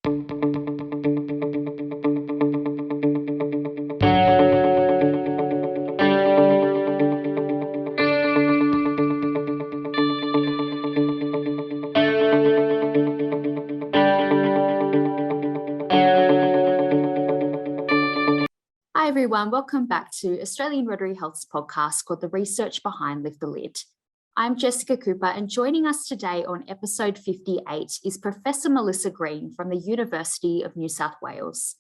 Hi everyone, welcome back to Australian Rotary Health's podcast called The Research Behind Lift the Lid. I'm Jessica Cooper, and joining us today on episode 58 is Professor Melissa Green from the University of New South Wales.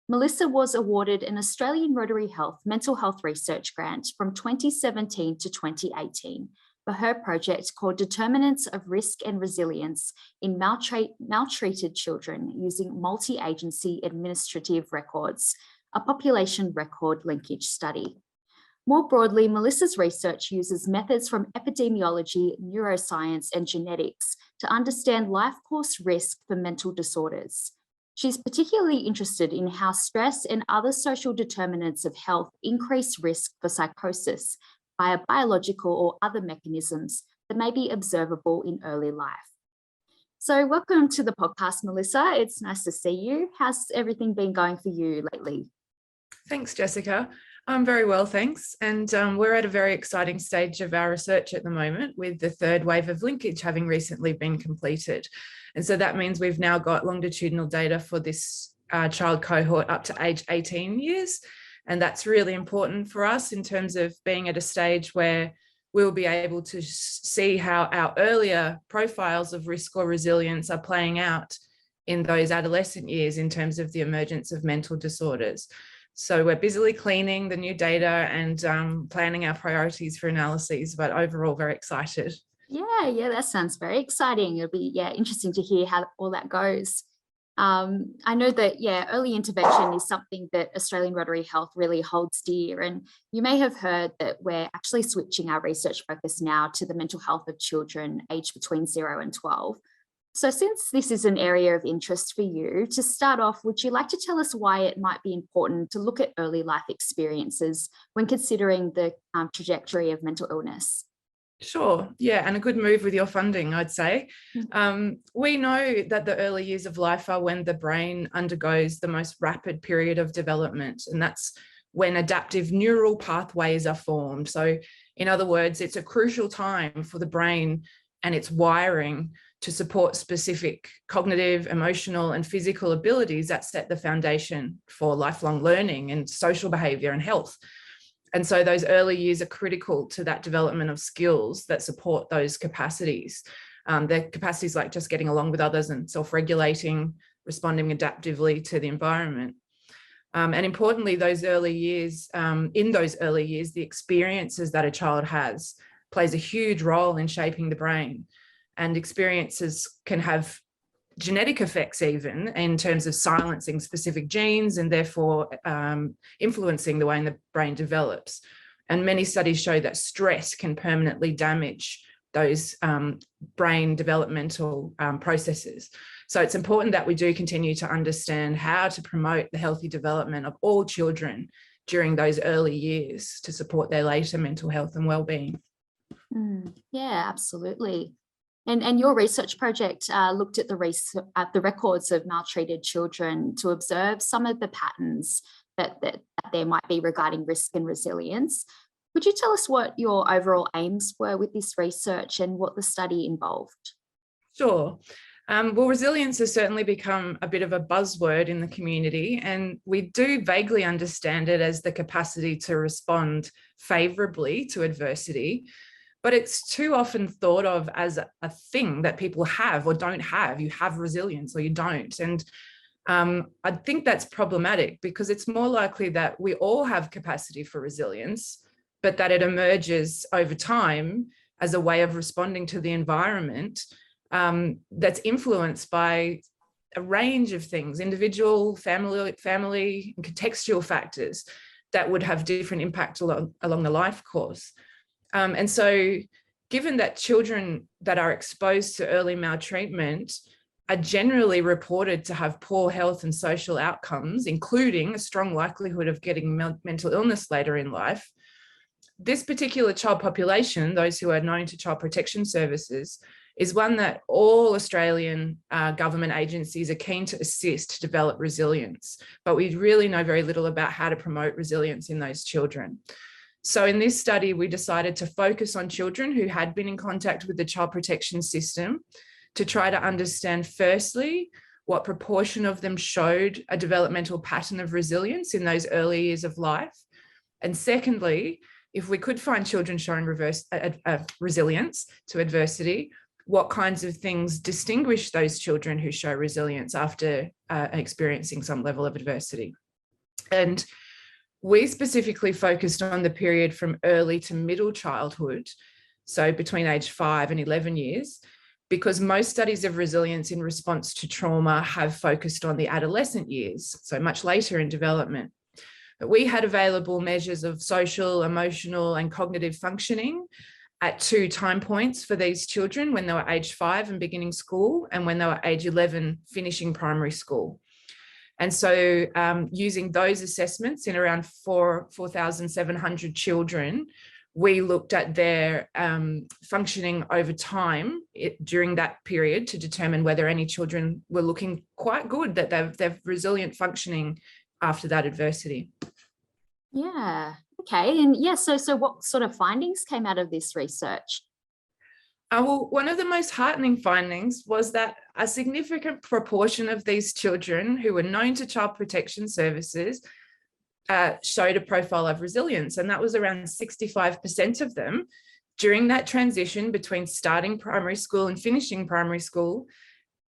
Melissa was awarded an Australian Rotary Health Mental Health Research Grant from 2017 to 2018 for her project called Determinants of Risk and Resilience in Maltreated Children using Multi-Agency Administrative Records, a population record linkage study. More broadly, Melissa's research uses methods from epidemiology, neuroscience, and genetics to understand life course risk for mental disorders. She's particularly interested in how stress and other social determinants of health increase risk for psychosis via biological or other mechanisms that may be observable in early life. So welcome to the podcast, Melissa. It's nice to see you. How's everything been going for you lately? Thanks, Jessica. I'm very well, thanks. And we're at a very exciting stage of our research at the moment, with the third wave of linkage having recently been completed. And so that means we've now got longitudinal data for this child cohort up to age 18 years. And that's really important for us in terms of being at a stage where we'll be able to see how our earlier profiles of risk or resilience are playing out in those adolescent years in terms of the emergence of mental disorders. So we're busily cleaning the new data and planning our priorities for analyses, but overall very excited. Yeah, that sounds very exciting. It'll be interesting to hear how all that goes. I know that, early intervention is something that Australian Rotary Health really holds dear. And you may have heard that we're actually switching our research focus now to the mental health of children aged between 0 and 12. So since this is an area of interest for you, to start off, would you like to tell us why it might be important to look at early life experiences when considering the trajectory of mental illness? Sure. Yeah, and a good move with your funding, I'd say. We know that the early years of life are when the brain undergoes the most rapid period of development, and that's when adaptive neural pathways are formed. So in other words, it's a crucial time for the brain and its wiring to support specific cognitive, emotional, and physical abilities that set the foundation for lifelong learning and social behaviour and health. And so those early years are critical to that development of skills that support those capacities. They're capacities like just getting along with others and self-regulating, responding adaptively to the environment. And importantly, those early years, in those early years, the experiences that a child has plays a huge role in shaping the brain. And experiences can have genetic effects even in terms of silencing specific genes and therefore influencing the way the brain develops. And many studies show that stress can permanently damage those brain developmental processes. So it's important that we do continue to understand how to promote the healthy development of all children during those early years to support their later mental health and well-being. Yeah, absolutely. And your research project looked at the records of maltreated children to observe some of the patterns that there might be regarding risk and resilience. Could you tell us what your overall aims were with this research and what the study involved? Sure. Well, resilience has certainly become a bit of a buzzword in the community, and we do vaguely understand it as the capacity to respond favourably to adversity. But it's too often thought of as a thing that people have or don't have. You have resilience or you don't. And I think that's problematic because it's more likely that we all have capacity for resilience, but that it emerges over time as a way of responding to the environment that's influenced by a range of things, individual, family, and contextual factors that would have different impact along the life course. And so given that children that are exposed to early maltreatment are generally reported to have poor health and social outcomes, including a strong likelihood of getting mental illness later in life, this particular child population, those who are known to child protection services, is one that all Australian government agencies are keen to assist to develop resilience, but we really know very little about how to promote resilience in those children. So in this study, we decided to focus on children who had been in contact with the child protection system to try to understand, firstly, what proportion of them showed a developmental pattern of resilience in those early years of life. And secondly, if we could find children showing resilience to adversity, what kinds of things distinguish those children who show resilience after experiencing some level of adversity. And we specifically focused on the period from early to middle childhood, so between age 5 and 11 years, because most studies of resilience in response to trauma have focused on the adolescent years, so much later in development. But we had available measures of social, emotional, and cognitive functioning at 2 time points for these children, when they were age 5 and beginning school, and when they were age 11 finishing primary school. And so using those assessments in around 4,700 children, we looked at their functioning over time during that period to determine whether any children were looking quite good, that they've resilient functioning after that adversity. Yeah, okay. And yeah, so what sort of findings came out of this research? Well, one of the most heartening findings was that a significant proportion of these children who were known to child protection services showed a profile of resilience, and that was around 65% of them during that transition between starting primary school and finishing primary school.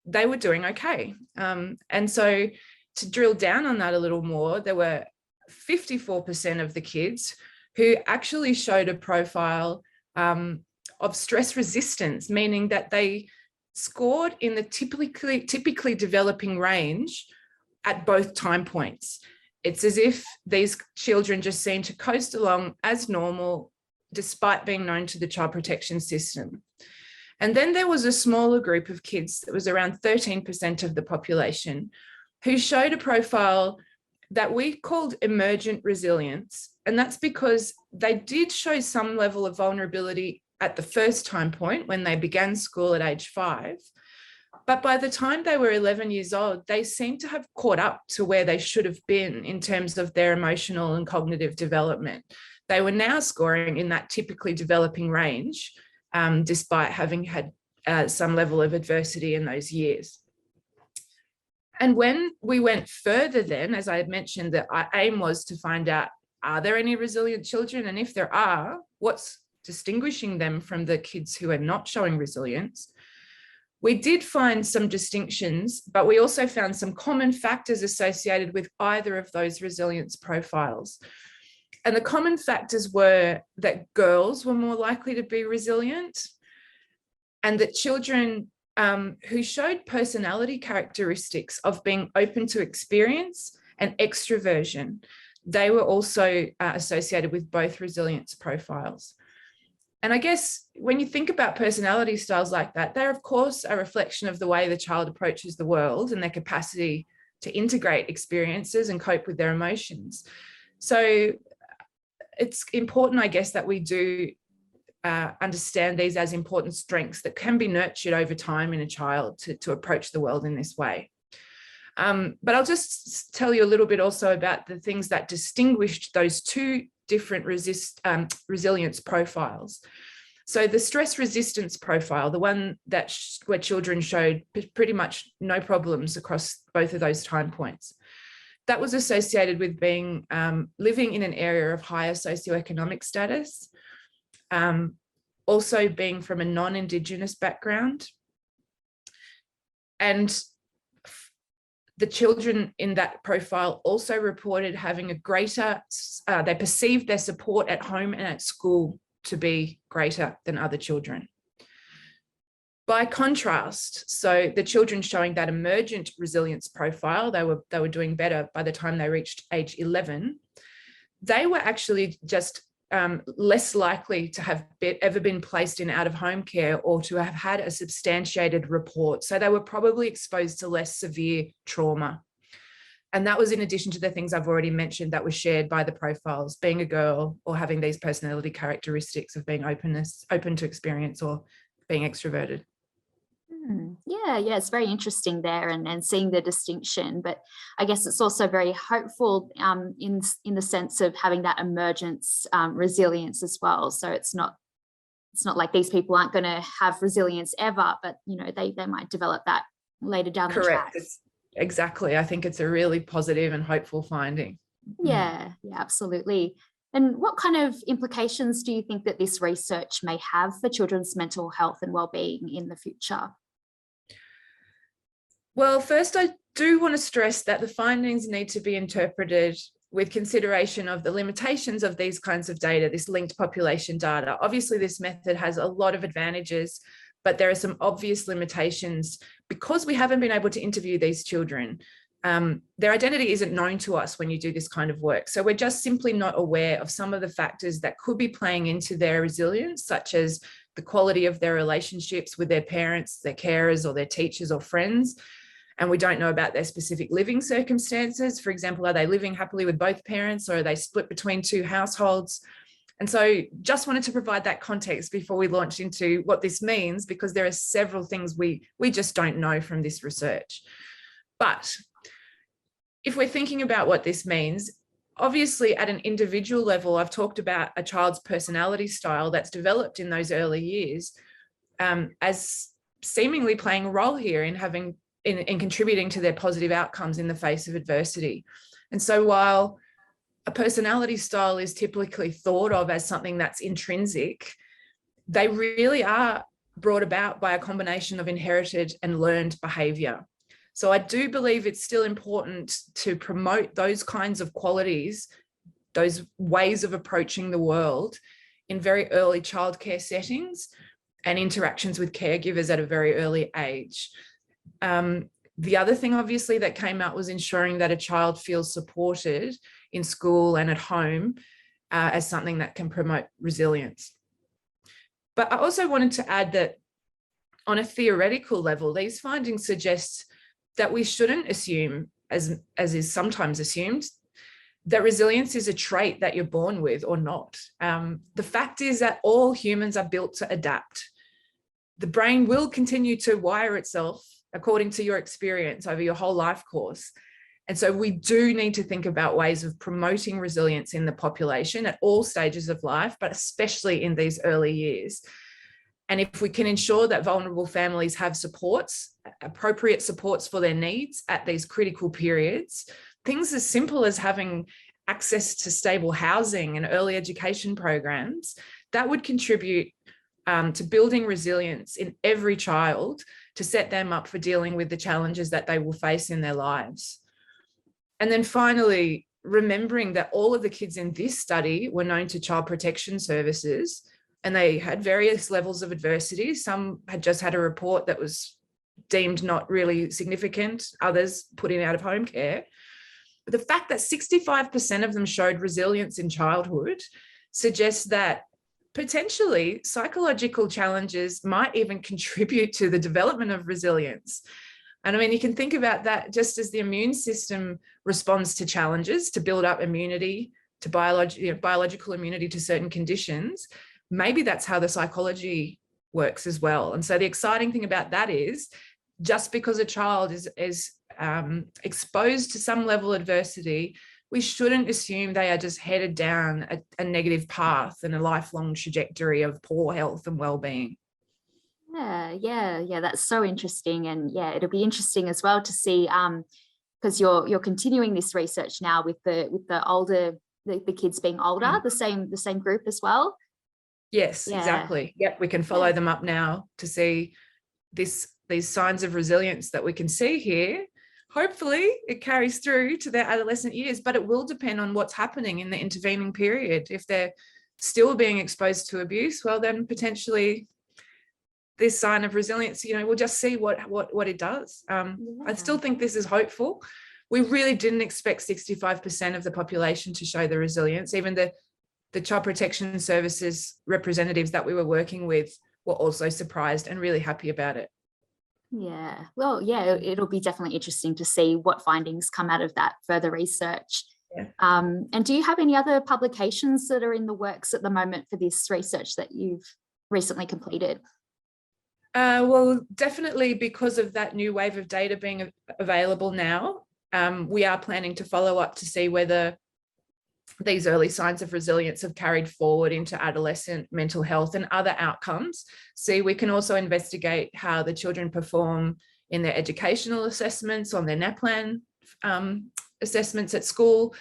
They were doing okay. And so to drill down on that a little more, there were 54% of the kids who actually showed a profile of stress resistance, meaning that they scored in the typically developing range at both time points. It's as if these children just seem to coast along as normal, despite being known to the child protection system. And then there was a smaller group of kids, that was around 13% of the population, who showed a profile that we called emergent resilience. And that's because they did show some level of vulnerability at the first time point when they began school at age 5. But by the time they were 11 years old, they seemed to have caught up to where they should have been in terms of their emotional and cognitive development. They were now scoring in that typically developing range, despite having had some level of adversity in those years. And when we went further then, as I had mentioned, that our aim was to find out, are there any resilient children? And if there are, what's distinguishing them from the kids who are not showing resilience? We did find some distinctions, but we also found some common factors associated with either of those resilience profiles. And the common factors were that girls were more likely to be resilient, and that children who showed personality characteristics of being open to experience and extroversion, they were also associated with both resilience profiles. And I guess when you think about personality styles like that, they're of course a reflection of the way the child approaches the world and their capacity to integrate experiences and cope with their emotions. So it's important, I guess, that we do understand these as important strengths that can be nurtured over time in a child to approach the world in this way. But I'll just tell you a little bit also about the things that distinguished those 2 different resilience profiles. So the stress resistance profile, the one that where children showed pretty much no problems across both of those time points, that was associated with being living in an area of higher socioeconomic status, also being from a non-Indigenous background. And the children in that profile also reported having a greater, they perceived their support at home and at school to be greater than other children. By contrast, so the children showing that emergent resilience profile, they were doing better by the time they reached age 11. They were actually just less likely to have ever been placed in out-of-home care or to have had a substantiated report. So they were probably exposed to less severe trauma. And that was in addition to the things I've already mentioned that were shared by the profiles, being a girl or having these personality characteristics of being open to experience or being extroverted. Yeah, it's very interesting there, and seeing the distinction. But I guess it's also very hopeful in the sense of having that emergence resilience as well. So it's not like these people aren't going to have resilience ever, but they might develop that later down the track. Correct. Exactly. I think it's a really positive and hopeful finding. Yeah, absolutely. And what kind of implications do you think that this research may have for children's mental health and well-being in the future? Well, first, I do want to stress that the findings need to be interpreted with consideration of the limitations of these kinds of data, this linked population data. Obviously, this method has a lot of advantages, but there are some obvious limitations because we haven't been able to interview these children. Their identity isn't known to us when you do this kind of work. So we're just simply not aware of some of the factors that could be playing into their resilience, such as the quality of their relationships with their parents, their carers, or their teachers or friends. And we don't know about their specific living circumstances. For example, are they living happily with both parents, or are they split between two households? And so just wanted to provide that context before we launch into what this means, because there are several things we just don't know from this research. But if we're thinking about what this means, obviously at an individual level, I've talked about a child's personality style that's developed in those early years as seemingly playing a role here in contributing to their positive outcomes in the face of adversity. And so while a personality style is typically thought of as something that's intrinsic, they really are brought about by a combination of inherited and learned behavior. So I do believe it's still important to promote those kinds of qualities, those ways of approaching the world in very early childcare settings and interactions with caregivers at a very early age. The other thing, obviously, that came out was ensuring that a child feels supported in school and at home as something that can promote resilience. But I also wanted to add that on a theoretical level, these findings suggest that we shouldn't assume, as is sometimes assumed, that resilience is a trait that you're born with or not. The fact is that all humans are built to adapt. The brain will continue to wire itself according to your experience over your whole life course. And so we do need to think about ways of promoting resilience in the population at all stages of life, but especially in these early years. And if we can ensure that vulnerable families have supports, appropriate supports for their needs at these critical periods, things as simple as having access to stable housing and early education programs, that would contribute to building resilience in every child to set them up for dealing with the challenges that they will face in their lives. And then finally, remembering that all of the kids in this study were known to child protection services, and they had various levels of adversity. Some had just had a report that was deemed not really significant, others put in out of home care. But the fact that 65% of them showed resilience in childhood suggests that potentially psychological challenges might even contribute to the development of resilience. And I mean, you can think about that just as the immune system responds to challenges to build up immunity, to biological immunity to certain conditions. Maybe that's how the psychology works as well. And so the exciting thing about that is just because a child is exposed to some level of adversity, we shouldn't assume they are just headed down a negative path and a lifelong trajectory of poor health and well-being. Yeah, that's so interesting. And yeah, it'll be interesting as well to see, because you're continuing this research now with the older, the kids being older, the same group as well. Yes, exactly. Yep, we can follow them up now to see these signs of resilience that we can see here. Hopefully it carries through to their adolescent years, but it will depend on what's happening in the intervening period. If they're still being exposed to abuse, well, then potentially this sign of resilience, we'll just see what it does. I still think this is hopeful. We really didn't expect 65% of the population to show the resilience. Even the Child Protection Services representatives that we were working with were also surprised and really happy about it. Yeah, well, yeah, it'll be definitely interesting to see what findings come out of that further research. Yeah. And do you have any other publications that are in the works at the moment for this research that you've recently completed? Well, definitely because of that new wave of data being available now, we are planning to follow up to see whether these early signs of resilience have carried forward into adolescent mental health and other outcomes. See, we can also investigate how the children perform in their educational assessments, on their NAPLAN assessments at school,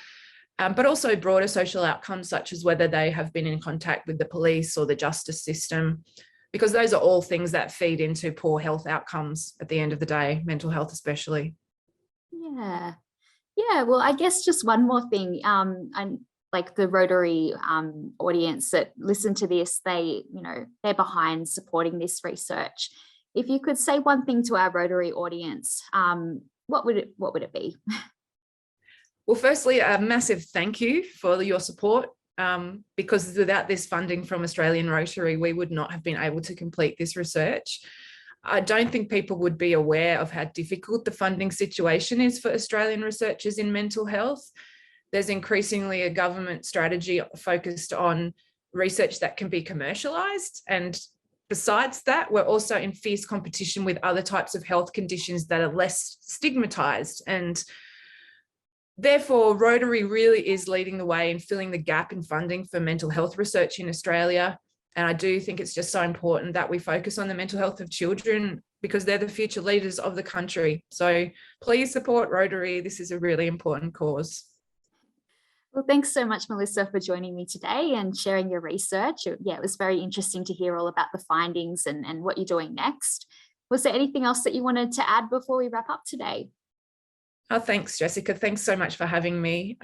but also broader social outcomes such as whether they have been in contact with the police or the justice system, because those are all things that feed into poor health outcomes at the end of the day, mental health especially. Yeah, well, I guess just one more thing, and like the Rotary audience that listen to this, they're behind supporting this research. If you could say one thing to our Rotary audience, what would it be? Well, firstly, a massive thank you for your support, because without this funding from Australian Rotary, we would not have been able to complete this research. I don't think people would be aware of how difficult the funding situation is for Australian researchers in mental health. There's increasingly a government strategy focused on research that can be commercialised. And besides that, we're also in fierce competition with other types of health conditions that are less stigmatised. And therefore, Rotary really is leading the way in filling the gap in funding for mental health research in Australia. And I do think it's just so important that we focus on the mental health of children because they're the future leaders of the country. So please support Rotary. This is a really important cause. Well, thanks so much, Melissa, for joining me today and sharing your research. Yeah, it was very interesting to hear all about the findings and what you're doing next. Was there anything else that you wanted to add before we wrap up today? Oh, thanks, Jessica. Thanks so much for having me.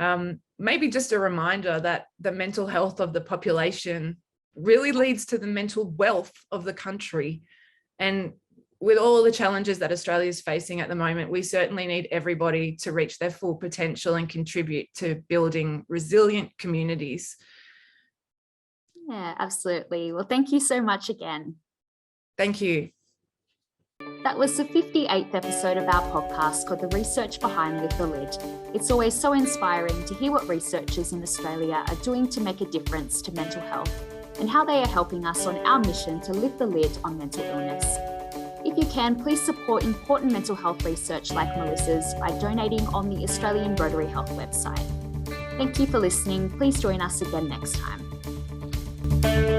Maybe just a reminder that the mental health of the population really leads to the mental wealth of the country. And with all the challenges that Australia is facing at the moment, we certainly need everybody to reach their full potential and contribute to building resilient communities. Yeah, absolutely. Well, thank you so much again. Thank you. That was the 58th episode of our podcast called The Research Behind Lift the Lid. It's always so inspiring to hear what researchers in Australia are doing to make a difference to mental health and how they are helping us on our mission to lift the lid on mental illness. If you can, please support important mental health research like Melissa's by donating on the Australian Rotary Health website. Thank you for listening. Please join us again next time.